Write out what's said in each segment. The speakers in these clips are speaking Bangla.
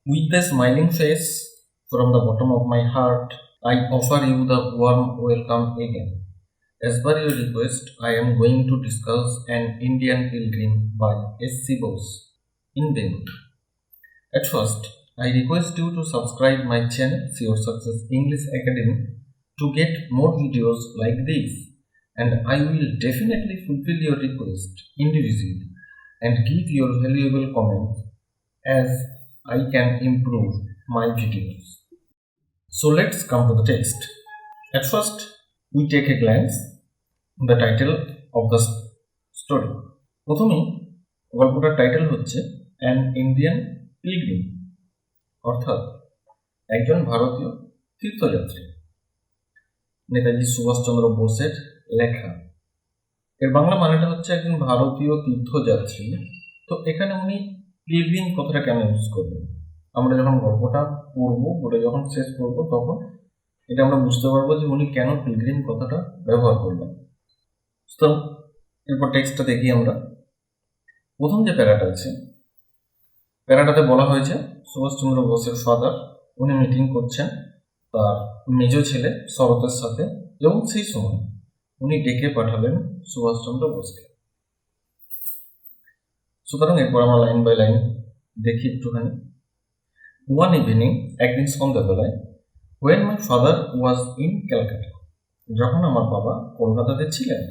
With a smiling face from the bottom of my heart, I offer you the warm welcome again. As per your request, I am going to discuss An Indian Pilgrim by S.C. Bose in Bengali. At first, I request you to subscribe my channel Your Success English Academy to get more videos like this, and I will definitely fulfill your request individually and give your valuable comments as I can improve my videos. So let's come to the text. At first, we take a glance the title of the story. প্রথমেই গল্পটার টাইটেল হচ্ছে অ্যান ইন্ডিয়ান পিলগ্রিম, অর্থাৎ একজন ভারতীয় তীর্থযাত্রী। নেতাজি সুভাষচন্দ্র বোসের লেখা। এর বাংলা মানেটা হচ্ছে একজন ভারতীয় তীর্থযাত্রী। তো এখানে উনি পিলগ্রিম কথাটা কেন ইউজ করবেন, আমরা যখন গল্পটা পড়বো, পড়ে যখন শেষ করবো, তখন এটা আমরা বুঝতে পারবো যে উনি কেন পিলগ্রিম কথাটা ব্যবহার করবেন। তো এরপর টেক্সটটা দেখি আমরা। প্রথম যে প্যারাটা আছে, প্যারাটাতে বলা হয়েছে সুভাষচন্দ্র বোসের ফাদার উনি মিটিং করছেন তার মেজ ছেলে শরতের সাথে, এবং সেই সময় উনি ডেকে পাঠালেন সুভাষচন্দ্র বোসকে। সুতরাং এরপর আমরা লাইন বাই লাইন দেখি একটুখানি। ওয়ান ইভিনিং, একদিন সন্ধ্যাবেলায়, when my father was in Calcutta, যখন আমার বাবা কলকাতাতে ছিলেন,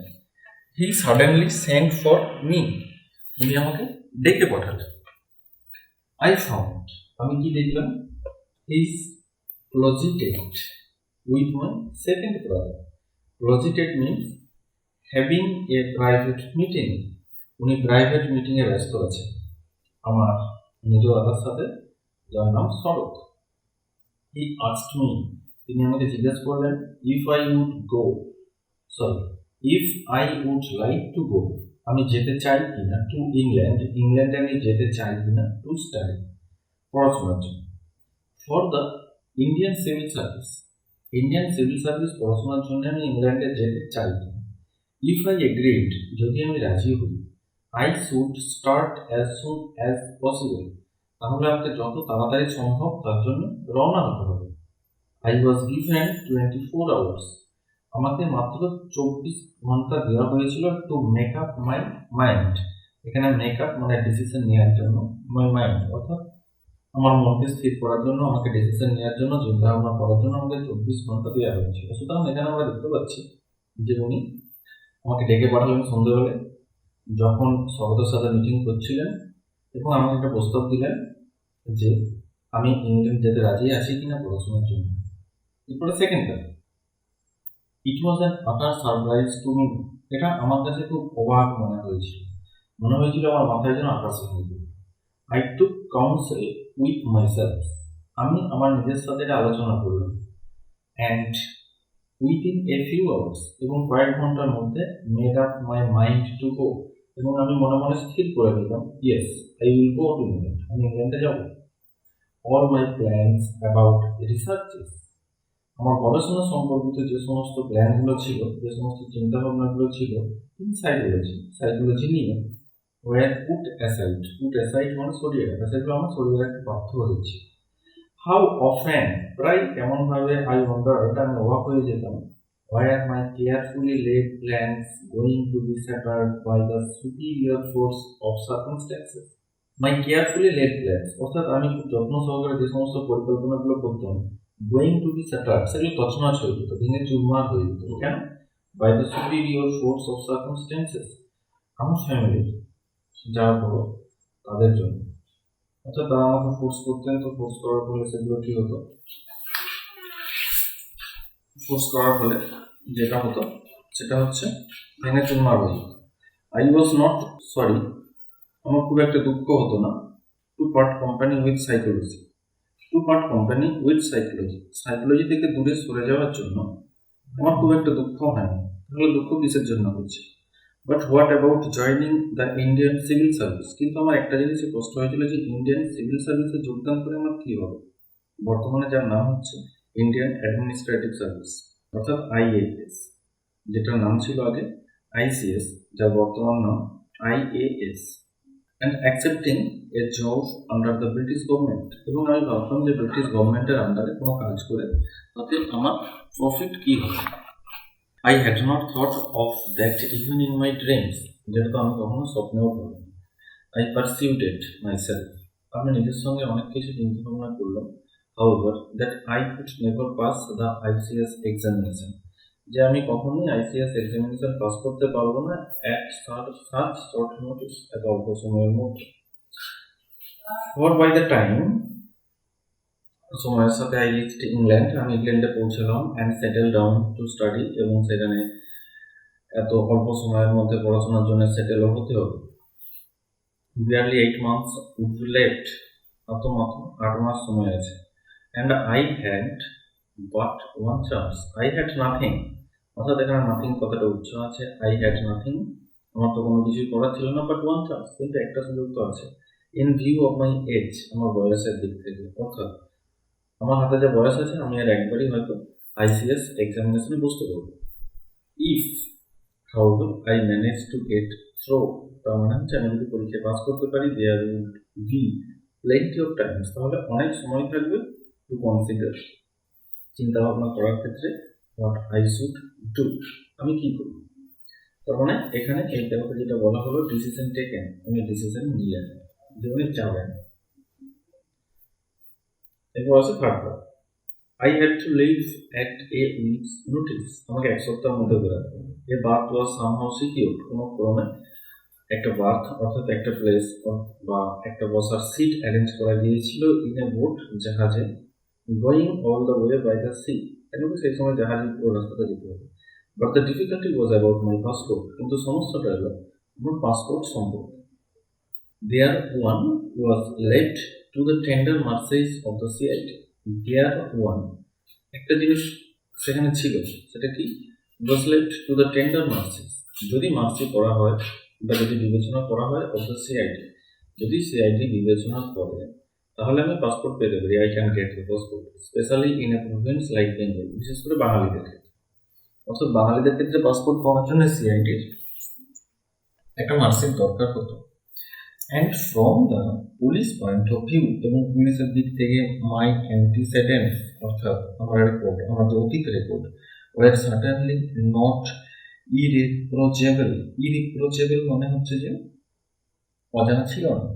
he suddenly send for me, উনি আমাকে ডেকে পাঠালেন। আই ফাউন্ড, আমি কি দেখলাম, his closeted with my second brother. Closeted means having a private meeting. উনি প্রাইভেট মিটিংয়ে ব্যস্ত আছেন আমার নিজ দাদার সাথে, যার নাম শরৎ। হি আস্কড মি, তিনি আমাকে জিজ্ঞেস করলেন, if I would like to go, আমি যেতে চাই কিনা, টু ইংল্যান্ড, ইংল্যান্ডে আমি যেতে চাই কিনা, টু স্টাডি, পড়াশোনার জন্য, for the Indian civil service, Indian civil service পড়াশোনার জন্য আমি ইংল্যান্ডে যেতে চাই কিনা। ইফ আই এগ্রিড, যদি আমি রাজি হই, I should start as soon as possible, তাহলে আমাকে যত তাড়াতাড়ি সম্ভব তার জন্য রওনা হতে হবে। আই ওয়াজ গিভেন 24 আওয়ার্স, আমাকে মাত্র 24 ঘন্টা দেওয়া হয়েছিল, to make up my mind, এখানে মেক আপ মানে ডিসিশন নেওয়ার জন্য, মাই মাইন্ড অর্থাৎ আমার মনকে স্থির করার জন্য, আমাকে ডিসিশন নেওয়ার জন্য, চিন্তা ভাবনা করার জন্য আমাকে 24 ঘন্টা দেওয়া হয়েছিল। সুতরাং এখানে আমরা দেখতে পাচ্ছি যে উনি আমাকে ডেকে পাঠালেন সন্ধ্যেবেলায়, যখন শরতের সাথে মিটিং করছিলেন, এবং আমাকে একটা প্রস্তাব দিলেন যে আমি ইংল্যান্ড যেতে রাজি আছি কিনা পড়াশোনার জন্য। এরপরে সেকেন্ডটা, ইট ওয়াজ অ্যান আটার সারপ্রাইজ টু মি, এটা আমার কাছে খুব অবাক মনে হয়েছিল আমার মাথায় যেন আকাশ ভেঙে গেল। I took counsel with myself, আমি আমার নিজের সাথে এটা আলোচনা করলাম। And within a few hours, এবং কয়েক ঘন্টার মধ্যে, made up my mind to go, এবং আমি মনে মনে স্থির করে নিলাম, yes I will go to England, আমি ইংল্যান্ডে যাব। All my plans about researches, আমার গবেষণা সম্পর্কিত যে সমস্ত প্ল্যানগুলো ছিল, যে সমস্ত চিন্তাভাবনাগুলো ছিল, ইন সাইকোলজি নিয়ে, ওয়ার পুট অ্যাসাইড মানে সরিয়ে রাখা, সেগুলো আমার সরিয়ে রাখতে বাধ্য হয়েছি। হাউ অফেন, প্রায় কেমনভাবে, আই ওয়ান্ডার, এটা আমি অবাক হয়ে যেতাম, were my carefully laid plans going to be shattered by the superior force of circumstances. My carefully laid plans অর্থাৎ আমি খুব যত্ন সহকারে যে সমস্ত পরিকল্পনাগুলো করতাম, গোয়িং টু বি স্যাটার্ড, সেগুলো তছনছ হয়ে যেত, ভেঙে চুরমার হয়ে যেত। কেন? By the superior force of circumstances, আমার ফ্যামিলির যারা বড় তাদের জন্য, অর্থাৎ তারা আমাকে ফোর্স করতেন। তো ফোর্স করার ফলে সেগুলো কি হতো, ফোর্স করার ফলে যেটা হতো সেটা হচ্ছে ভেঙে চুরমার হয়ে যেত। আই ওয়াজ নট সরি, আমার খুব একটা দুঃখ হতো না, to part company with psychology, psychology থেকে দূরে সরে যাওয়ার জন্য আমার খুব একটা দুঃখ হয়নি। তাহলে দুঃখ কিসের জন্য হচ্ছে? But what about joining the Indian civil service, কিন্তু আমার একটা জিনিসই কষ্ট হয়েছিল যে ইন্ডিয়ান সিভিল সার্ভিসে যোগদান করে আমার কী হবে। বর্তমানে যার নাম হচ্ছে ইন্ডিয়ান অ্যাডমিনিস্ট্রেটিভ সার্ভিস, অর্থাৎ IAS, যেটার নাম ছিল আগে ICS, যার বর্তমান নাম IAS। and accepting a job under the British government. এবং আমি ভাবতাম যে ব্রিটিশ গভর্নমেন্টের আন্ডারে কোনো কাজ করে তাতে আমার প্রফিট কি হবে। I had not thought of that even in my dreams, যেটা তো আমি কখনো স্বপ্নেও ভাবিনি। I pursued it myself, আমি নিজের সঙ্গে অনেক কিছু চিন্তা ভাবনা করলাম। However, that I could never pass the ICS examination, যে আমি কখনোই ICS এক্সামিনেশন পাস করতে পারবো না at such short notice, এত অল্প সময়ের মধ্যে। For by the time সময়ের সাথে I reached England, আমি ইংল্যান্ডে পৌঁছলাম and settled down to study, এবং সেখানে এত অল্প সময়ের মধ্যে পড়াশোনার জন্য সেটেল হতে হবে। Barely 8 months would be left, মাত্র 8 মাস সময় আছে। And I had but one chance, I had nothing, অর্থাৎ এখানে নাথিং কথাটা উচ্চ আছে। I had nothing, আমার তো কোনো কিছুই করার ছিল না, but one chance, কিন্তু একটা সুযোগ তো আছে। In view of my age, আমার বয়সের দিক থেকে, অর্থাৎ আমার হাতে যে বয়স আছে আমি আর একবারই হয়তো ICS এক্সামিনেশনে বসতে পারবো। If however I manage to get through, তার মানে হচ্ছে আমি যদি পরীক্ষায় পাস করতে পারি, there would be plenty of time, তাহলে অনেক সময় থাকবে to consider, চিন্তা ভাবনা করার ক্ষেত্রে what I should do, আমি কি করব। তার মানে এখানে এই ব্যাপারে যেটা বলা হলো ডিসিশন টেকেন, উনি ডিসিশন নিলেন যে উনি যাবেন। এরপর আছে third part, I had to leave at a week's notice, আমাকে এক সপ্তাহের মধ্যে বেরোতে হবে। এ বার্থ ওয়াজ সামহাউ সিকিউরড, কোনো ক্রমে একটা বার্থ অর্থাৎ একটা প্লেস বা একটা বসার সিট অ্যারেঞ্জ করা গিয়েছিল ইন এ বোট, জাহাজে, going all the way by the sea, কেন কি সেই সময় জাহাজে পুরো রাস্তাটা যেতে হবে। But the difficulty was about my passport, কিন্তু সমস্যাটা হলো আমার পাসপোর্ট সম্পর্কে। There one was left to the tender mercies of the CID, there one একটা জিনিস সেখানে ছিল, সেটা কি, was left to the tender mercies, যদি মার্সি করা হয় বা যদি বিবেচনা করা হয় অফ দ্য সিআইডি, যদি সিআইডি বিবেচনা করে তাহলে আমি পাসপোর্ট পেতে পারি। I can get the passport specially in a Province like Bengal, বিশেষ করে বাঙালিদের ক্ষেত্রে, অর্থাৎ বাঙালিদের ক্ষেত্রে পাসপোর্ট পাওয়ার জন্য সিআইডির একটা মার্কশিট দরকার হতো। And from the police point of view, এবং পুলিশের দিক থেকে মাই অ্যান্টিসেডেন্টস, অর্থাৎ আমার রেকর্ড, আমার যে অতীত রেকর্ড, ওয়ার সার্টেনলি নট ইরিপ্রোচেবল। ইরিপ্রোচেবল মানে হচ্ছে যে অজানা ছিল না,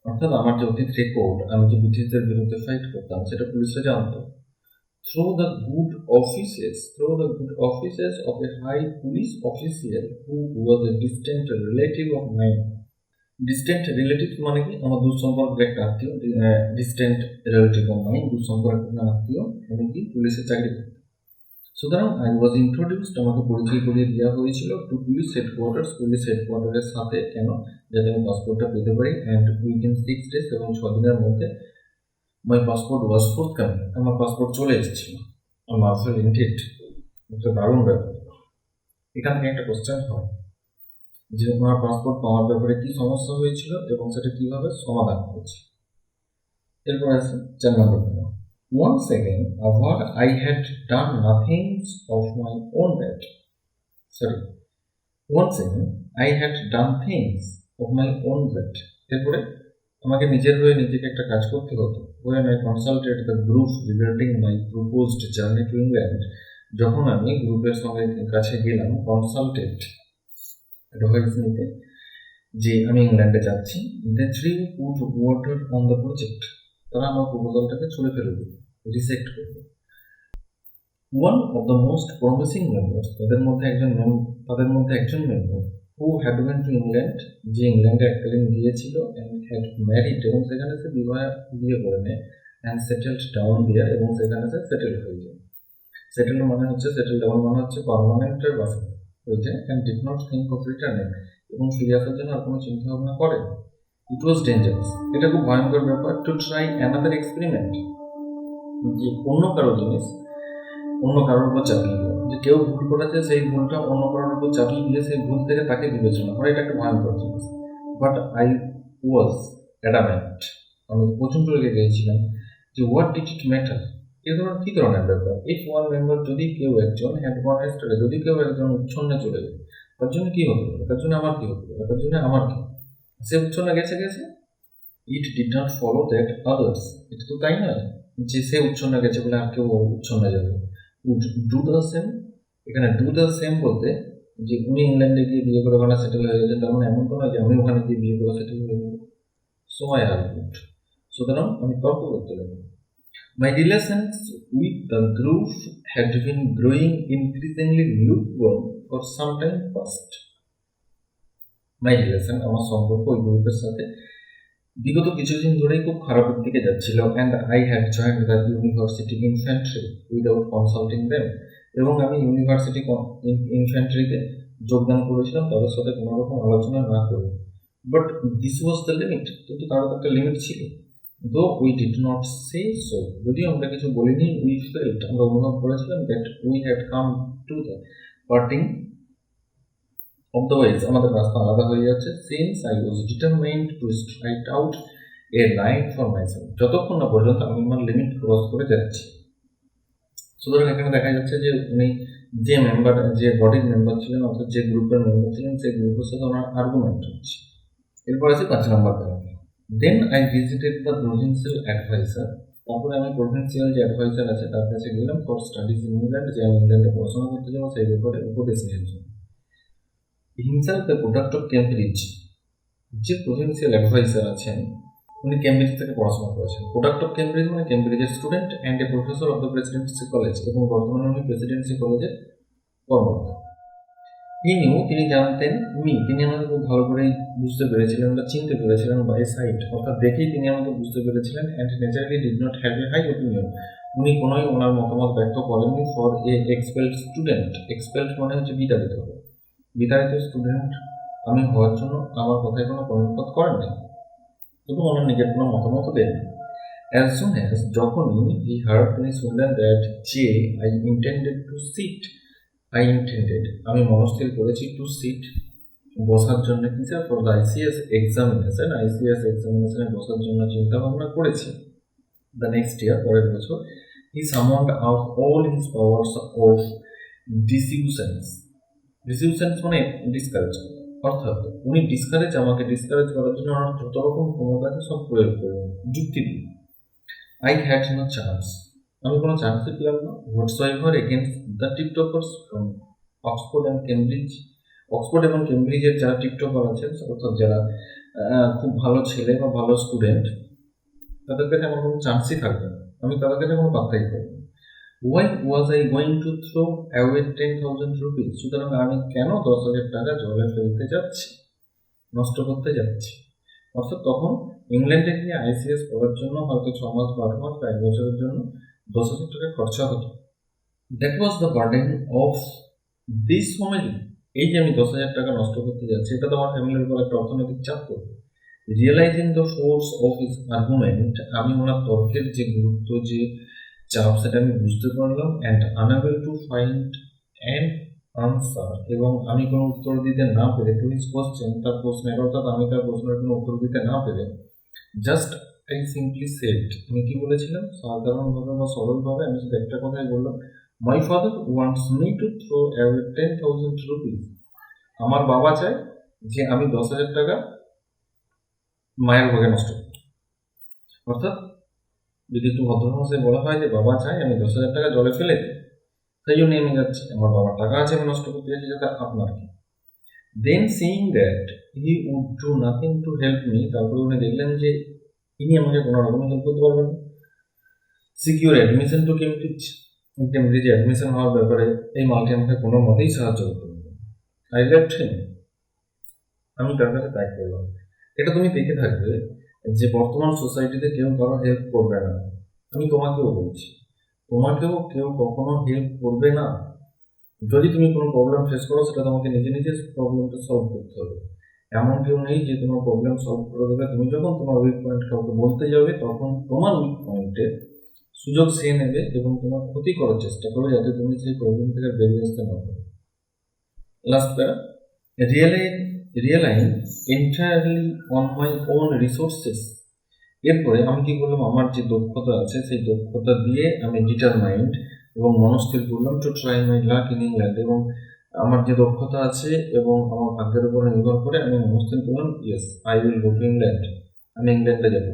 অর্থাৎ আমার যে অতীত রেকর্ড, আমি যে ব্রিটিশদের বিরুদ্ধে ফাইট করতাম সেটা পুলিশরা জানতো। Through the good offices of a high police official who was a distant relative of mine. Distant relative মানে কি, আমার দূরসম্পর্কের একটা আত্মীয়, ডিস্টেন্ট রিলেটিভ অফ মাইন, দূরসম্পর্কের আত্মীয়, উনি কি পুলিশে চাকরি করতেন। সুতরাং আই ওয়াজ ইন্ট্রোডিউসড, আমাকে পরিচয় করিয়ে দেওয়া হয়েছিল টু পুলিশ হেডকোয়ার্টার্স, পুলিশ হেডকোয়ার্টারের সাথে, কেন, যাতে আমি পাসপোর্টটা পেতে পারি। অ্যান্ড উইদিন 6 days, এবং 6 দিনের মধ্যে মাই পাসপোর্ট ওয়াজ ফোর্থকামিং, আমার পাসপোর্ট চলে এসেছিল। মার্ভেল ইনডিড, একটা দারুণ ব্যাপার। এখান থেকে একটা কোশ্চেন হয় যে আমার পাসপোর্ট পাওয়ার ব্যাপারে কি সমস্যা হয়েছিল এবং সেটা কিভাবে সমাধান হয়েছে। এরপর আছে 4 নম্বর। Once again, what I had done nothing of my own bed. Once again, I had done things of my own bed. এরপরে আমাকে নিজের হয়ে নিজেকে একটা কাজ করতে হতো। When I consulted the group regarding my proposed journey to England, যখন আমি গ্রুপের সঙ্গে কাছে গেলাম, কনসাল্টেড অ্যাডভাইস নিতে, যে আমি ইংল্যান্ডে যাচ্ছি, they threw water on the project, তারা আমার প্রপোজালটাকে ছুঁড়ে ফেলে দিল, রিজেক্ট করবে। One of the most promising members, তাদের মধ্যে একজন member, who had been to England, যে ইংল্যান্ডে এককালীন গিয়েছিল, অ্যান্ড হ্যাড ম্যারিড, এবং সেখানে সে বিয়ে করে নেয়, অ্যান্ড সেটেলড ডাউন দেয়ার, এবং সেখানে সে সেটেল হয়ে যায়। সেটেল মানে হচ্ছে, সেটেল ডাউন মানে হচ্ছে পার্মানেন্টের বাসিন্দা হয়ে যায়। And did not think of returning, এবং ফিরে আসার জন্য আর কোনো চিন্তা ভাবনা করে। ইট ওয়াজ ডেঞ্জারাস, এটা খুব ভয়ঙ্কর ব্যাপার। টু ট্রাই অ্যানাদার এক্সপেরিমেন্ট, যে অন্য কারো জিনিস অন্য কারোর উপর চাপিয়ে দেওয়া, যে কেউ ভুল করেছে সেই ভুলটা অন্য কারোর উপর চাপিয়ে দিয়ে সেই ভুল থেকে তাকে বিবেচনা করা, এটা একটা ভয়ঙ্কর জিনিস। বাট আই ওয়াজ অ্যাডামেন্ট, আমি প্রচণ্ড রেগে গিয়েছিলাম যে হোয়াট ডিড ইট ম্যাটার, এ ধরনের কী ধরনের ব্যাপার। ইফ ওয়ান মেম্বার, যদি কেউ একজন, হ্যাড গন অ্যাস্ট্রে, যদি কেউ একজন উচ্ছন্নে চলে যায়, তার জন্য কী হতে পারে, তার জন্য আমার কী হতে পারে, তার জন্য আমার কী। সে উচ্চ না গেছে গেছে, it did not follow that others, এটা তো তাই নয় যে সে উচ্চ না গেছে বলে আর কেউ উচ্চ না যাবে। উড ডু দ্য সেম, এখানে ডু দ্য সেম বলতে যে উনি ইংল্যান্ডে গিয়ে বিয়ে করে ওখানে সেটেল হয়ে গেছেন, তার মানে এমন তো নয় যে আমি ওখানে গিয়ে বিয়ে করে সেটেল হয়ে যাবো। সো আই আর্গুড, সুতরাং আমি তর্ক করতে লাগবো। My relations with the group had been growing increasingly lukewarm for some time past. My relation, আমার সম্পর্ক ওই গ্রুপের সাথে বিগত কিছুদিন ধরেই খুব খারাপের দিকে যাচ্ছিল, and I had joined the university infantry without consulting them, এবং আমি ইউনিভার্সিটি ইনফ্যান্ট্রিতে যোগদান করেছিলাম তাদের সাথে কোনো রকম আলোচনা না করে। But this was the limit, কিন্তু তারও একটা লিমিট ছিল। Though we did not say so, যদিও আমরা কিছু বলিনি, উই ফেল্ট, আমরা অনুভব করেছিলাম that we had come to the parting of the ways, আমাদের রাস্তা আলাদা হয়ে যাচ্ছে। Since I was determined to strike out a line for myself, যতক্ষণ না পর্যন্ত আমি আমার লিমিট ক্রস করে যাচ্ছি। সুতরাং এখানে দেখা যাচ্ছে যে উনি যে মেম্বার, যে বডির মেম্বার ছিলেন অর্থাৎ যে গ্রুপের মেম্বার ছিলেন, সেই গ্রুপের সাথে ওনার আর্গুমেন্ট হচ্ছে। এরপর আছে 5 নম্বর প্যারাতে, then I visited the provincial adviser, তারপরে আমি প্রভিন্সিয়াল যে অ্যাডভাইসার আছে তার কাছে গেলাম ফর স্টাডিজ ইন ইংল্যান্ড, যে আমি ইংল্যান্ডে পড়াশোনা করতে যাবো সেই ব্যাপারে উপদেশ নেওয়ার জন্য। Himself the product of Cambridge, যে প্রভিন্সিয়াল অ্যাডভাইসার আছেন উনি ক্যামব্রিজ থেকে পড়াশোনা করেছেন। প্রোডাক্ট অফ ক্যামব্রিজ মানে ক্যামব্রিজের student and a professor of the Presidency College, এবং বর্তমানে উনি প্রেসিডেন্সি কলেজের কর্মরত। তিনি জানতেন তিনি আমাকে খুব ভালো করেই বুঝতে পেরেছিলেন বা চিনতে পেরেছিলেন বাই সাইট, অর্থাৎ দেখেই তিনি আমাকে বুঝতে পেরেছিলেন। And naturally did not have a high opinion, উনি কোনোই ওনার মতামত ব্যক্ত করেননি for a expelled student. Expelled মানে হচ্ছে বিতাড়িত হবে, বিতাড়িত স্টুডেন্ট আমি হওয়ার জন্য আমার কথায় কোনো কর্ণপাত করেননি এবং ওনার নিজের কোনো মতামত দেননি। অ্যাজ সুন অ্যাজ, যখনই হি হার্ড, তিনি শুনলেন দ্যাট যে আই ইন্টেন্ডেড টু সিট, আমি মনস্থির করেছি টু সিট, বসার জন্য কিসের, ফর দ্য আইসিএস এক্সামিনেশনে বসার জন্য চিন্তা ভাবনা করেছি। দ্য নেক্সট ইয়ার, পরের বছর, he summoned out all his powers of decisions মানে ডিসকারেজ, অর্থাৎ উনি আমাকে ডিসকারেজ করার জন্য আমার যত রকম ক্ষমতা আছে সব প্রয়োগ করলেন যুক্তি দিয়ে। আই হ্যাড নো চান্স, আমি কোনো চান্সই পেলাম না। Whatsoever against the tiktokers from Oxford এবং কেমব্রিজের যারা টিকটকার আছেন, অর্থাৎ যারা খুব ভালো ছেলে বা ভালো স্টুডেন্ট, তাদের কাছে আমার কোনো চান্সই থাকবে না, আমি তাদের কাছে কোনো পাত্তাই পাবো না। Why was I going to throw away 10,000 rupees, সুতরাং আমি কেন 10,000 টাকা জলে ফেলতে যাচ্ছি, নষ্ট করতে যাচ্ছি। অর্থাৎ তখন ইংল্যান্ডে গিয়ে আইসিএস পড়ার জন্য হয়তো 6 মাস বা 8 মাস বা 1 বছরের জন্য 10,000 টাকা খরচা হতো। That was the burden of this family, এই যে আমি 10,000 টাকা নষ্ট করতে যাচ্ছি, এটা তো আমার ফ্যামিলির উপর একটা অর্থনৈতিক চাপ করবে। Realising the force of his argument, আমি ওনার তর্কের যে গুরুত্ব, যে চাপ, সেটা আমি বুঝতে পারলাম। And unable to find an answer, এবং আমি কোনো উত্তর দিতে না পেরে, টু হিজ কোশ্চেন, তার প্রশ্নের, অর্থাৎ আমি তার প্রশ্নের কোনো উত্তর দিতে না পেরে, জাস্ট আই সিম্পলি সেড, আমি কি বলেছিলাম, সাধারণভাবে বা সরলভাবে আমি শুধু একটা কথাই বললাম, my father wants me to throw away 10,000 rupees, আমার বাবা চায় যে আমি 10,000 টাকা মায়ের ভাগে নষ্ট করি। অর্থাৎ যদি একটু ভদ্র ভাষায় বলা হয় যে বাবা চায় আমি 10,000 টাকা জলে ফেলে দিই, সেই জন্য আমি যাচ্ছি, আমার বাবার টাকা আছে আমি নষ্ট করতে যাচ্ছি, যাতে আপনার কি। Then seeing that he would do nothing to help me, তারপরে উনি দেখলেন যে ইনি আমাকে কোনো রকম হেল্প করতে পারবেন না। সিকিউর অ্যাডমিশন টু কেমব্রিজে অ্যাডমিশন হওয়ার ব্যাপারে এই মালটি আমাকে কোনো মতেই সাহায্য করতে পারবে না। আই লেফট হিম, আমি তার কাছে ত্যাগ করলাম। এটা তুমি দেখে থাকবে যে বর্তমান সোসাইটিতে কেউ কারো হেল্প করবে না। আমি তোমাকেও বলছি, তোমাকেও কেউ কখনো হেল্প করবে না। যদি তুমি কোনো প্রবলেম ফেস করো, সেটা তোমাকে নিজে নিজে প্রবলেমটা সলভ করতে হবে। এমন কেউ নেই যে তোমার প্রবলেম সলভ করে দেবে। তুমি যখন তোমার উইক পয়েন্ট কাউকে বলতে যাবে, তখন তোমার উইক পয়েন্টে সুযোগ সে নেবে এবং তোমার ক্ষতি করার চেষ্টা করবে, যাতে তুমি সেই প্রবলেম থেকে বেরিয়ে আসতে না পারো। Last para, relying entirely on my own resources, এরপরে আমি কি করলাম, আমার যে দক্ষতা আছে সেই দক্ষতা দিয়ে আমি ডিটারমাইন্ড এবং মনস্থির করলাম to try my lakh in England, এবং আমার যে দক্ষতা আছে এবং আমার ভাগ্যের উপর নির্ভর করে আমি মনস্থির করলাম, yes I will go to England, আমি ইংল্যান্ডে যাব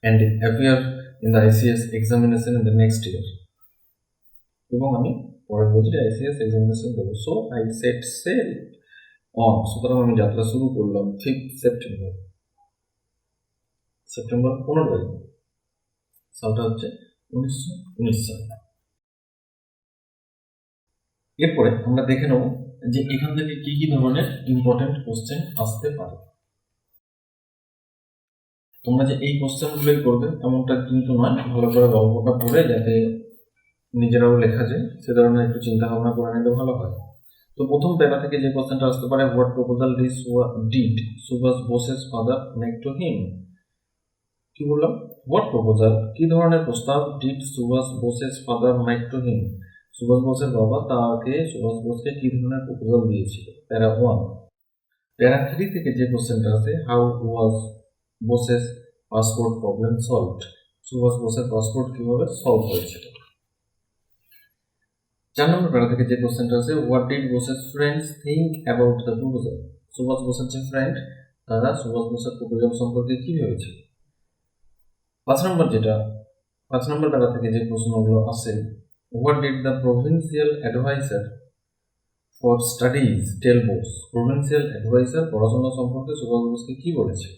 and appear in the ICS examination in the next year, এবং আমি পরের বছরে আইসিএস এক্সামিনেশন দেবো। So I set sail on, সুতরাং আমি যাত্রা শুরু করলাম 5 সেপ্টেম্বর, সেপ্টেম্বর 15 তারিখ, সালটা হচ্ছে 1919 সাল। এরপরে আমরা দেখে নেব যে এখান থেকে কি কি ধরনের ইম্পর্টেন্ট কোশ্চেন আসতে পারে। তোমরা যে এই কোশ্চেনগুলোই করবে এমনটা কিন্তু নয়, ভালো করে গল্পটা পড়ে যাতে নিজেরাও লেখা যায় সে ধরনের একটু চিন্তা ভাবনা করে নিলে ভালো হয়। তো প্রথম প্যারা থেকে যে কোশ্চেনটা আসতে পারে, what proposal did Subhash Bose's father make to him. কি বললাম? হোয়াট প্রপোজাল, কি ধরনের প্রস্তাব, did Subhash Bose's father make to him, Subhash বোসের বাবা তাকে সুভাষ বোসকে কি ধরনের প্রপোজাল দিয়েছিল। প্যারা 1। প্যারা 3 থেকে যে কোশ্চেনটা আছে, how was Bose's passport problem solved, Subhash বোসের পাসপোর্ট কিভাবে সলভ হয়েছিল। 4 নম্বর প্যারা থেকে যে কোশ্চেনটা আছে, what did Bose's friends think about the proposal, Subhash বোসের যে ফ্রেন্ড তারা সুভাষ বোসের প্রপোজাল সম্পর্কে কি ভেবেছিল। 5 নম্বর প্যারা থেকে যে প্রশ্নগুলো আসে, what did the provincial adviser for studies tell Bose, provincial adviser পড়াশোনা সম্পর্কে সুভাষ বোসকে কি বলেছে।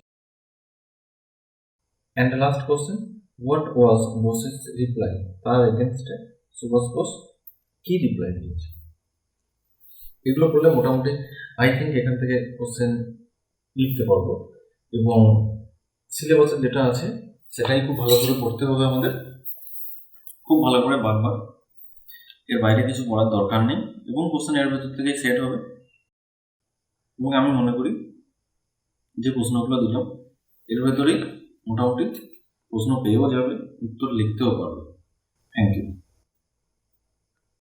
And last question, what was Bose's reply, তার এগেনস্টে সুভাষ বোস কি রিপ্লাই দিয়েছে। এগুলো করলে মোটামুটি আই থিঙ্ক এখান থেকে কোশ্চেন লিখতে পারবো, এবং সিলেবাসে যেটা আছে সেটাই খুব ভালো করে পড়তে হবে আমাদের, খুব ভালো করে বারবার, এর বাইরে কিছু পড়ার দরকার নেই, এবং কোশ্চেন এর ভেতর থেকেই সেট হবে। এবং আমি মনে করি যে প্রশ্নগুলো দিলাম এর ভেতরেই মোটামুটি প্রশ্ন পেয়েও যাবে, উত্তর লিখতেও পারবে। Thank you.